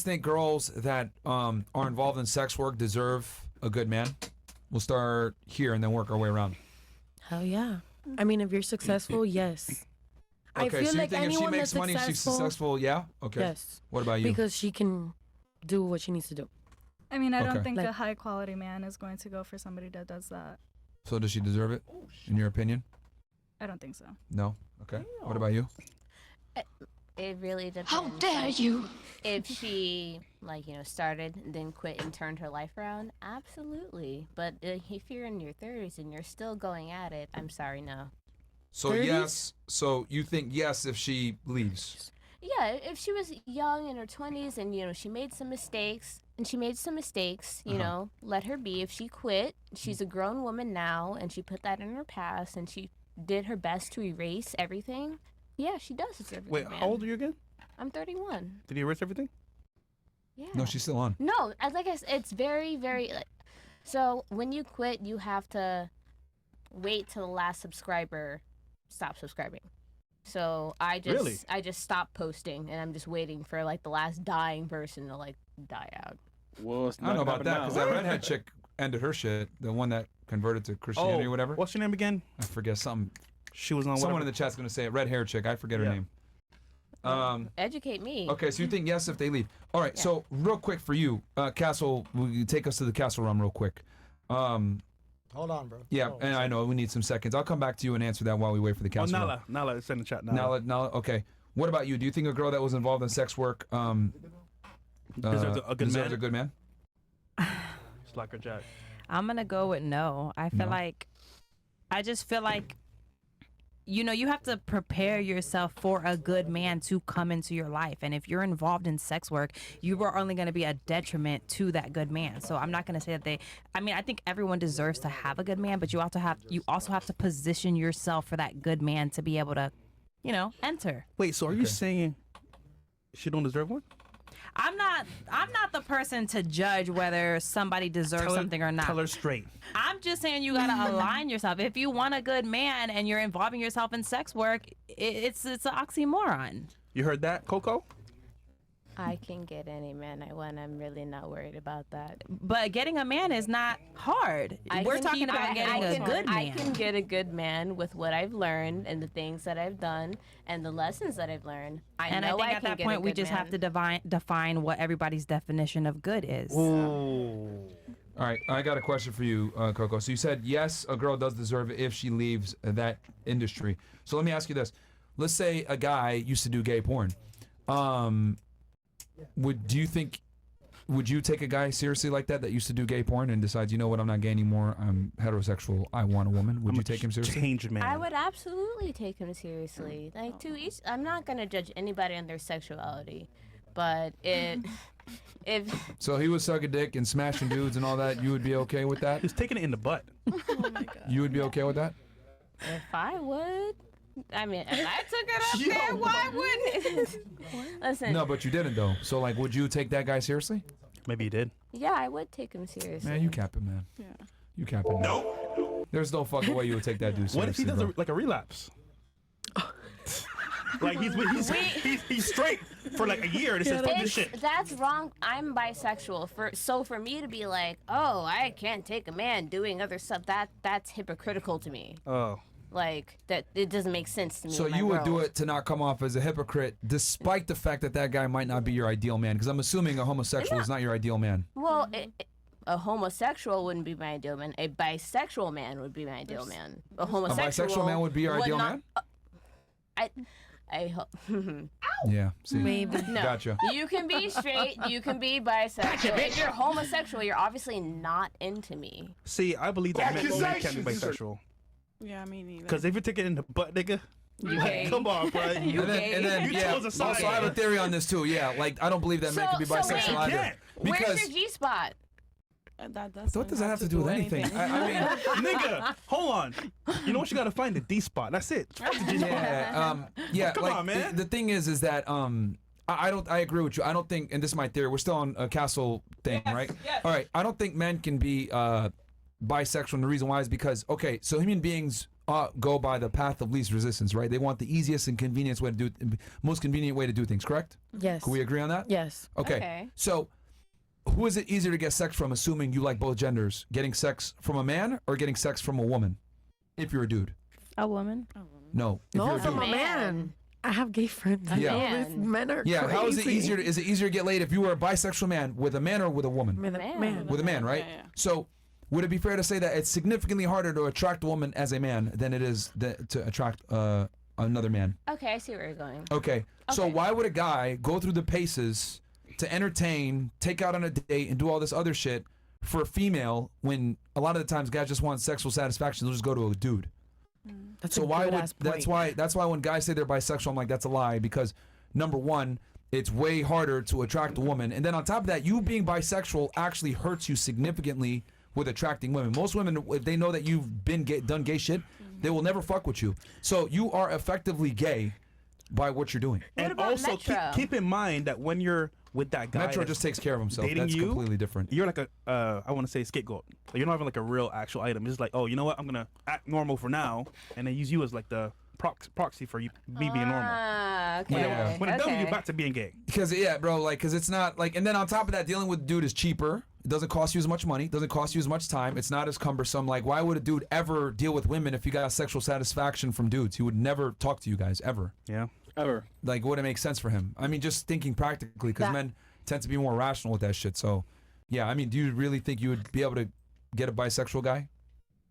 think girls that are involved in sex work deserve a good man? We'll start here and then work our way around. Hell yeah. I mean, if you're successful, yes. Okay, I feel so you like think if she anyone makes that's money, she's successful? Yeah? Okay. Yes. What about you? Because she can do what she needs to do. I mean, I Okay. don't think Like- a high quality man is going to go for somebody that does that. So does she deserve it, in your opinion? I don't think so. No? Okay. What about you? It really depends. How dare you? If she, started and then quit and turned her life around, absolutely. But if you're in your 30s and you're still going at it, I'm sorry, no. So 30s? yes. So you think yes if she leaves? Yeah, if she was young in her 20s and, she made some mistakes, let her be. If she quit, she's a grown woman now, and she put that in her past, and she did her best to erase everything. Yeah, she does deserve a Wait, good man. how old are you again? I'm 31. Did he erase everything? Yeah. No, she's still on. No, as like I said, it's very, very. So when you quit, you have to wait till the last subscriber stops subscribing. So I just stopped posting, and I'm just waiting for the last dying person to die out. Well, it's I don't know not about that because that redhead chick ended her shit. The one that converted to Christianity or whatever. What's your name again? I forget something. She was on Someone whatever. in the chat's gonna say it. Red hair chick. I forget her Yeah. name. Educate me. Okay, so you think yes if they leave. All right, so real quick for you, Castle, will you take us to the Castle Run real quick? Hold on, bro. Yeah, and I know we need some seconds. I'll come back to you and answer that while we wait for the Oh, Castle Run. Nala, it's in the chat. Nala. Nala, okay. What about you? Do you think a girl that was involved in sex work Deserves a good deserves man? a good man? Slacker Jack. I'm gonna go with no. I just feel like you have to prepare yourself for a good man to come into your life. And if you're involved in sex work, you are only going to be a detriment to that good man. So I'm not going to say that I think everyone deserves to have a good man, but you also have to position yourself for that good man to be able to, enter. Wait, so are you saying she don't deserve one? I'm not the person to judge whether somebody deserves something or not. Tell her straight. I'm just saying you gotta align yourself. If you want a good man and you're involving yourself in sex work, it's an oxymoron. You heard that, Coco? I can get any man I want. I'm really not worried about that. But getting a man is not hard. We're talking about getting a good man. I can get a good man with what I've learned and the things that I've done and the lessons that I've learned. I think at that point we just have to define what everybody's definition of good is. Ooh. All right, I got a question for you, Coco. So you said yes, a girl does deserve it if she leaves that industry. So let me ask you this: let's say a guy used to do gay porn. Would you take a guy seriously like that used to do gay porn and decides, you know what, I'm not gay anymore, I'm heterosexual, I want a woman? Would you take him seriously? Changed man. I would absolutely take him seriously. To each, I'm not gonna judge anybody on their sexuality, but if So he was sucking dick and smashing dudes and all that, you would be okay with that? He's taking it in the butt. Oh my god. You would be okay with that? if I would. I mean, if I took it up there, why wouldn't? Listen. No, but you didn't though. So would you take that guy seriously? Maybe he did. Yeah, I would take him seriously. Man, you capping, man. Yeah. You capping. No. There's no fucking way you would take that dude seriously. What if he does bro. a relapse? He's straight for a year and it says fuck this shit. That's wrong. I'm bisexual. For me to be like, oh, I can't take a man doing other stuff, that's hypocritical to me. Oh. That it doesn't make sense to me. So in my you would world. do it to not come off as a hypocrite, despite the fact that that guy might not be your ideal man? Because I'm assuming a homosexual is not your ideal man. Well, a homosexual wouldn't be my ideal man. A bisexual man would be my ideal man. A homosexual bisexual man would be your ideal man? I hope. Yeah. See. Maybe. No. Gotcha. You can be straight. You can be bisexual. If you're homosexual, you're obviously not into me. See, I believe that men can't be bisexual. Yeah, me neither. Because if you take it in the butt, nigga, come on, bro. And then You yeah. chose a side. Also, I have a theory on this too. Yeah, I don't believe that men can be bisexual wait. either. Where's Because your G spot? what does that have to do with anything? I mean, Nigga, hold on. You know what? You gotta find the D spot. That's it. Find the G spot. yeah. Come on, man. The thing is that I agree with you. I don't think, and this is my theory. We're still on a castle thing, right? Yes. All right. I don't think men can be bisexual, and the reason why is because so human beings go by the path of least resistance, right? They want the easiest and convenience way to do, most convenient way to do things. Correct? Yes. Can we agree on that? Yes. Okay. So, who is it easier to get sex from? Assuming you like both genders, getting sex from a man or getting sex from a woman? If you're a dude. A woman. No. If you're No, a from dude. a man. I have gay friends. Yeah. Man. Men are Yeah. crazy. How is it easier? Is it easier to get laid if you were a bisexual man with a man or with a woman? With a Man. man. With a man, right? Yeah. So, would it be fair to say that it's significantly harder to attract a woman as a man than it is to attract another man? Okay, I see where you're going. Okay. So Okay. why would a guy go through the paces to entertain, take out on a date, and do all this other shit for a female when a lot of the times guys just want sexual satisfaction? They'll just go to a dude. That's So a why would good-ass point. that's why when guys say they're bisexual, I'm like, that's a lie, because number one, it's way harder to attract a woman, and then on top of that, you being bisexual actually hurts you significantly with attracting women. Most women, if they know that you've been done gay shit, they will never fuck with you. So you are effectively gay by what you're doing. What And about also Metro? keep in mind that when you're with that guy, Metro that's just takes care of himself. dating That's you, completely different. you're like a I want to say scapegoat. Like, you're not even like a real actual item. It's just like, oh, you know what? I'm gonna act normal for now, and then use you as like the proxy for you me being normal. Ah, okay. Yeah. When it's done, okay. you're back to being gay. Because because it's not like, and then on top of that, dealing with a dude is cheaper. It doesn't cost you as much money. Doesn't cost you as much time. It's not as cumbersome. Like, why would a dude ever deal with women if he got sexual satisfaction from dudes? He would never talk to you guys ever. Yeah. Ever. Like, would it make sense for him? I mean, just thinking practically, because That- men tend to be more rational with that shit. So, yeah, I mean, do you really think you would be able to get a bisexual guy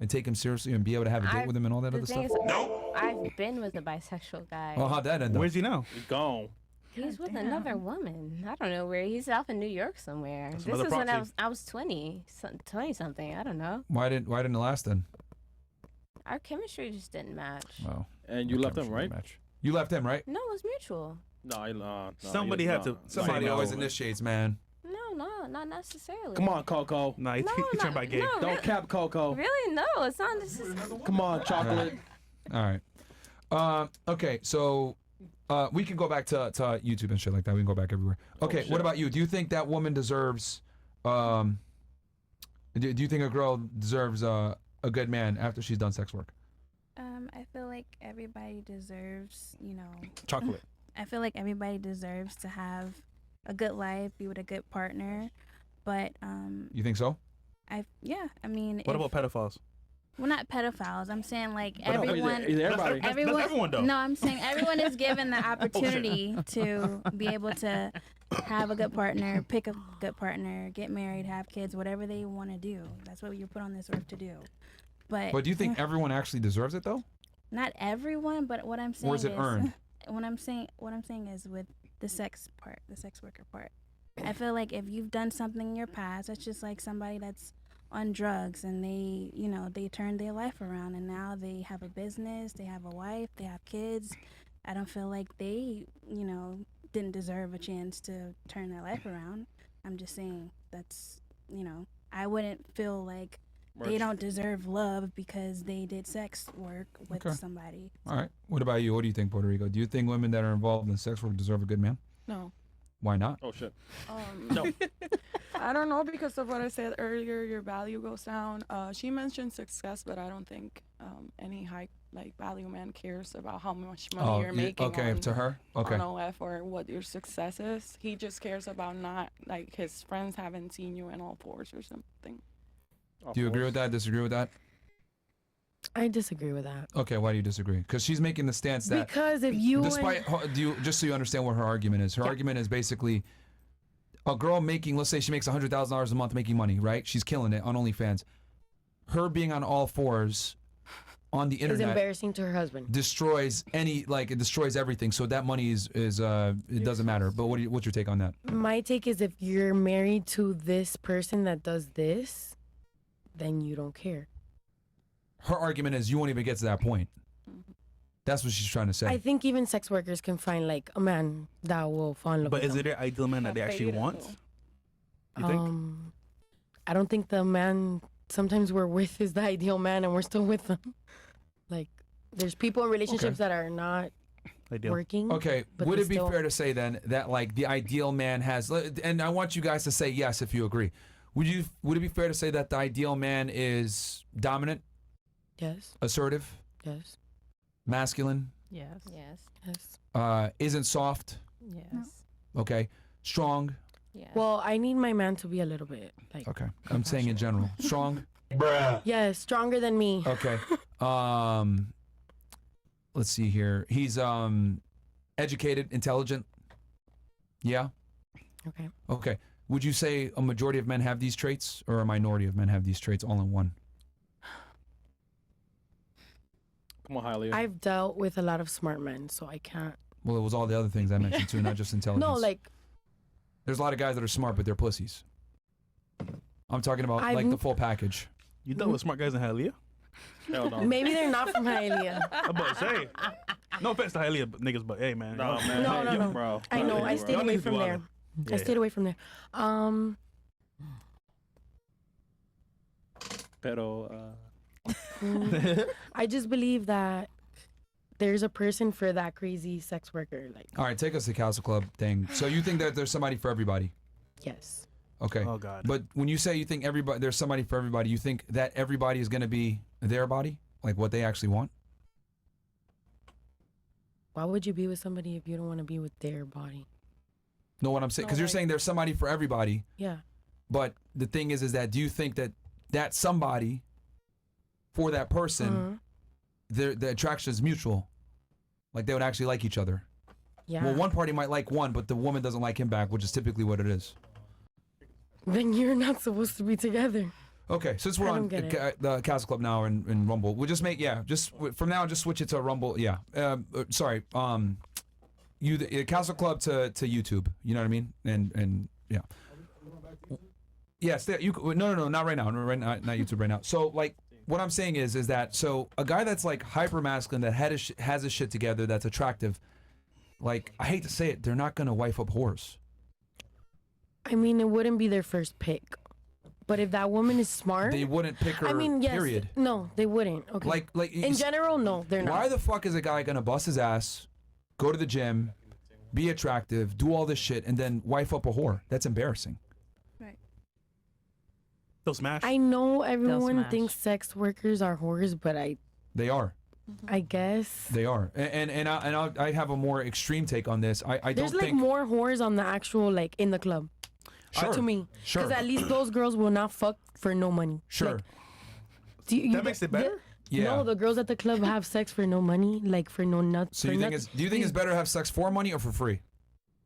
and take him seriously and be able to have a date with him and all that The other thing stuff? is, I've been with a bisexual guy. Well, how'd that end up? Where's he now? He's gone. He's with Damn. another woman. I don't know where. He's out in New York somewhere. That's This another is when proxy. I was 20 something. I don't know. Why didn't it last then? Our chemistry just didn't match. Wow. And you left him, right? You left him, right? No, it was mutual. No, Somebody had to- Somebody no. always initiates, man. No, not necessarily. Come on, Coco. Nah, he No, turned not- by gay. no. Don't cap Coco. Really? No, it's not. This is Come on, chocolate. All right. Okay, so we can go back to YouTube and shit like that. We can go back everywhere. Okay, shit. what about you? Do you think that woman deserves? Do you think a girl deserves a good man after she's done sex work? I feel like everybody deserves, Chocolate. I feel like everybody deserves to have a good life, be with a good partner. But You think so? I mean, What about pedophiles? well, not pedophiles. I'm saying like But no, everyone. he's everybody. That's everyone, though. No, I'm saying everyone is given the opportunity to be able to have a good partner, pick a good partner, get married, have kids, whatever they want to do. That's what you're put on this earth to do. But But do you think everyone actually deserves it though? not everyone, but what I'm saying Or is it earned? What I'm saying is with the sex part, the sex worker part. I feel like if you've done something in your past, that's just like somebody that's on drugs and they turned their life around and now they have a business, they have a wife, they have kids. I don't feel like they, didn't deserve a chance to turn their life around. I'm just saying that's, I wouldn't feel like they don't deserve love because they did sex work with Okay. somebody. All right. What about you? What do you think, Puerto Rico? Do you think women that are involved in sex work deserve a good man? No. Why not? Oh shit. No. I don't know, because of what I said earlier, your value goes down. She mentioned success, but I don't think any high value man cares about how much money you're making. okay. on, To her. Okay. on OF or what your success is. He just cares about not like his friends haven't seen you in all fours or something. Do you agree with that? Disagree with that? I disagree with that. Okay. Why do you disagree? Because she's making the stance that Because if you despite just so you understand what her argument is, her argument is basically a girl making, let's say she makes $100,000 a month making money, right? She's killing it on OnlyFans. Her being on all fours on the is internet embarrassing to her husband. destroys it destroys everything. So that money is it doesn't matter. But what's your take on that? My take is if you're married to this person that does this, then you don't care. Her argument is you won't even get to that point. That's what she's trying to say. I think even sex workers can find like a man that will fall in love But with is it their ideal man that they actually want? You think? I don't think the man sometimes we're with is the ideal man and we're still with them. Like there's people in relationships that are not Ideal. working. Okay, but would they it be still- fair to say then that like the ideal man has, and I want you guys to say yes if you agree. Would it be fair to say that the ideal man is dominant, Yes. assertive, Yes. Masculine. Yes. Yes. Isn't soft. Yes. Okay. Strong. Yes. Well, I need my man to be a little bit like. Okay. I'm saying in general. Strong. Yes, stronger than me. Okay. Let's see here. He's educated, intelligent. Yeah. Okay. Okay. Would you say a majority of men have these traits, or a minority of men have these traits all in one? Come on, Highly. I've dealt with a lot of smart men, so I can't. Well, it was all the other things I mentioned too, not just intelligence. No, like there's a lot of guys that are smart, but they're pussies. I'm talking about like I've- the full package. You dealt with smart guys in Hialeah? Hell no. maybe they're not from Hialeah. I'm about to say. No offense to Hialeah niggas, but hey, man. No, man. No, no, no. Bro. I know. I Bro. stayed Y'all away niggas from be there. wildin'. I stayed away from there. Pero, I just believe that there's a person for that crazy sex worker. Like, All right, take us to Castle Club thing. So you think that there's somebody for everybody? yes. Okay. Oh, God. But when you say you think everybody, there's somebody for everybody, you think that everybody is going to be their body, like what they actually want? Why would you be with somebody if you don't want to be with their body? Know what I'm saying? No, Because you're like- saying there's somebody for everybody, Yeah. but the thing is that do you think that that somebody for that person, the attraction is mutual? Like they would actually like each other? Yeah. Well, one party might like one, but the woman doesn't like him back, which is typically what it is. Then you're not supposed to be together. Okay, since we're I on don't get the Castle Club now and Rumble, we'll just make from now on, just switch it to Rumble. Yeah, sorry, the Castle Club to YouTube. You know what I mean? And yeah, yes. No, not right now. Not YouTube right now. So like, what I'm saying is that so a guy that's like hyper masculine that has his shit together, that's attractive. Like I hate to say it, they're not gonna wife up whores. I mean, it wouldn't be their first pick. But if that woman is smart, They wouldn't pick her. I mean, yes. Period. No, they wouldn't. Okay. Like in general, no, they're not. Why the fuck is a guy gonna bust his ass, go to the gym, be attractive, do all this shit, and then wife up a whore? That's embarrassing. They'll smash. I know everyone smash. thinks sex workers are whores, but They are. I guess They are. And I have a more extreme take on this. I there's don't like think. more whores on the actual like in the club. Sure. To me, Sure. because at least those girls will not fuck for no money. Sure. Like, you That makes it better? Yeah. No, the girls at the club have sex for no money, like for no nuts. So you think do you think it's better to have sex for money or for free?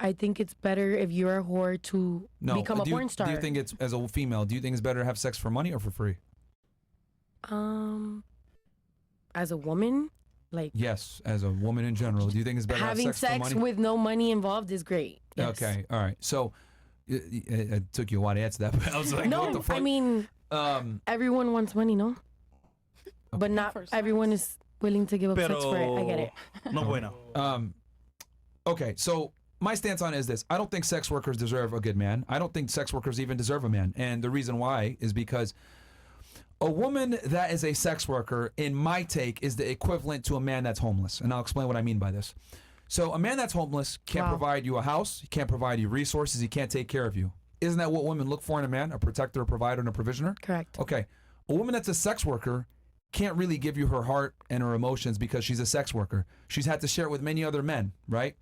I think it's better if you're a whore to No. become a porn star. Do you think it's as a female? Do you think it's better to have sex for money or for free? As a woman, like Yes, as a woman in general. Do you think it's better having to have sex for sex money? with no money involved is great. Yes. Okay. All right. So it took you a while to answer that, but I was like, what the No, fuck? I mean everyone wants money, no? But not everyone is willing to give up sex for it. I get it. No bueno. Okay, so my stance on it is this. I don't think sex workers deserve a good man. I don't think sex workers even deserve a man. And the reason why is because a woman that is a sex worker, in my take, is the equivalent to a man that's homeless. And I'll explain what I mean by this. So a man that's homeless can't provide you a house, he can't provide you resources, he can't take care of you. Isn't that what women look for in a man? A protector, a provider, and a provisioner? Correct. Okay. A woman that's a sex worker can't really give you her heart and her emotions because she's a sex worker. She's had to share it with many other men, right?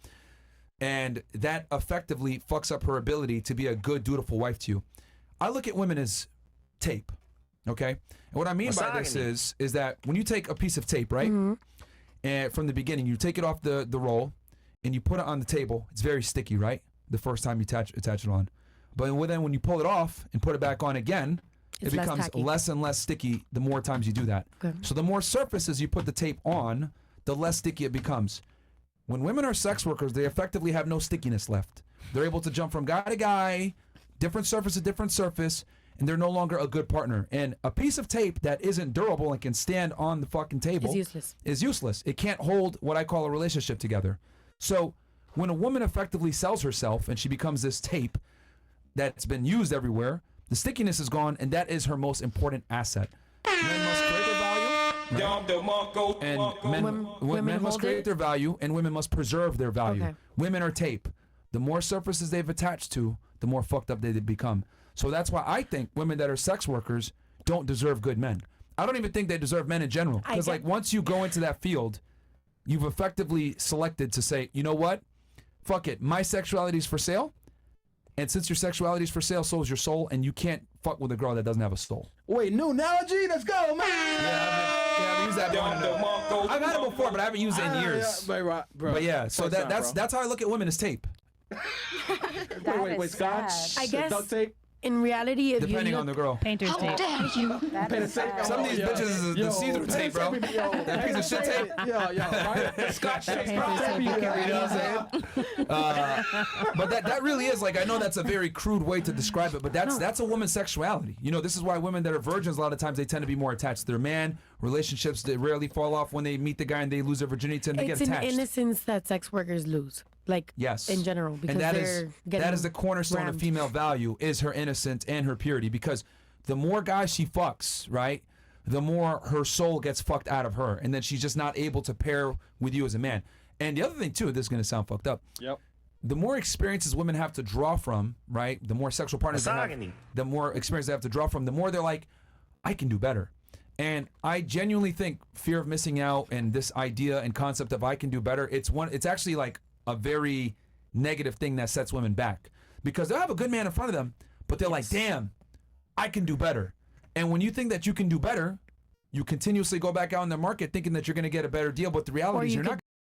And that effectively fucks up her ability to be a good, dutiful wife to you. I look at women as tape, okay? And what I mean by this is that when you take a piece of tape, right? And from the beginning, you take it off the roll and you put it on the table. It's very sticky, right? The first time you attach it on. But then when you pull it off and put it back on again, It's it less becomes tacky. less and less sticky the more times you do that. Okay. So the more surfaces you put the tape on, the less sticky it becomes. When women are sex workers, they effectively have no stickiness left. They're able to jump from guy to guy, different surface to different surface, and they're no longer a good partner. And a piece of tape that isn't durable and can stand on the fucking table It's useless. is useless. It can't hold what I call a relationship together. So when a woman effectively sells herself and she becomes this tape that's been used everywhere, the stickiness is gone, and that is her most important asset. Men must create their value, and women must hold create it? their value, and women must preserve their value. Okay. Women are tape. The more surfaces they've attached to, the more fucked up they become. So that's why I think women that are sex workers don't deserve good men. I don't even think they deserve men in general. Because like once you go into that field, you've effectively selected to say, you know what? Fuck it. My sexuality is for sale. And since your sexuality is for sale, so is your soul. And you can't fuck with a girl that doesn't have a soul. Wait, new analogy? Let's go, man. Yeah, I've used that one. I've had it before, but I haven't used it in years. Bro. But yeah, so that's how I look at women as tape. Wait, scotch? I guess duct tape? in reality, if Depending you on the girl. Painter's tape. dare you? Some of these bitches is the see-through tape, bro. That piece of shit tape. Right? Scotch tape. But that really is like, I know that's a very crude way to describe it, but that's a woman's sexuality. You know, this is why women that are virgins a lot of times they tend to be more attached to their man. Relationships that rarely fall off when they meet the guy and they lose their virginity and they get attached. It's an innocence that sex workers lose. Like yes, in general, because and that is the cornerstone of female value is her innocence and her purity. Because the more guys she fucks, right, the more her soul gets fucked out of her, and then she's just not able to pair with you as a man. And the other thing too, this is gonna sound fucked up. Yep. The more experiences women have to draw from, right, the more sexual partners they have, the more experience they have to draw from, the more they're like, I can do better. And I genuinely think fear of missing out and this idea and concept of I can do better, it's actually like a very negative thing that sets women back, because they'll have a good man in front of them, but they're like, damn, I can do better. And when you think that you can do better, you continuously go back out in the market thinking that you're going to get a better deal, but the reality is you're not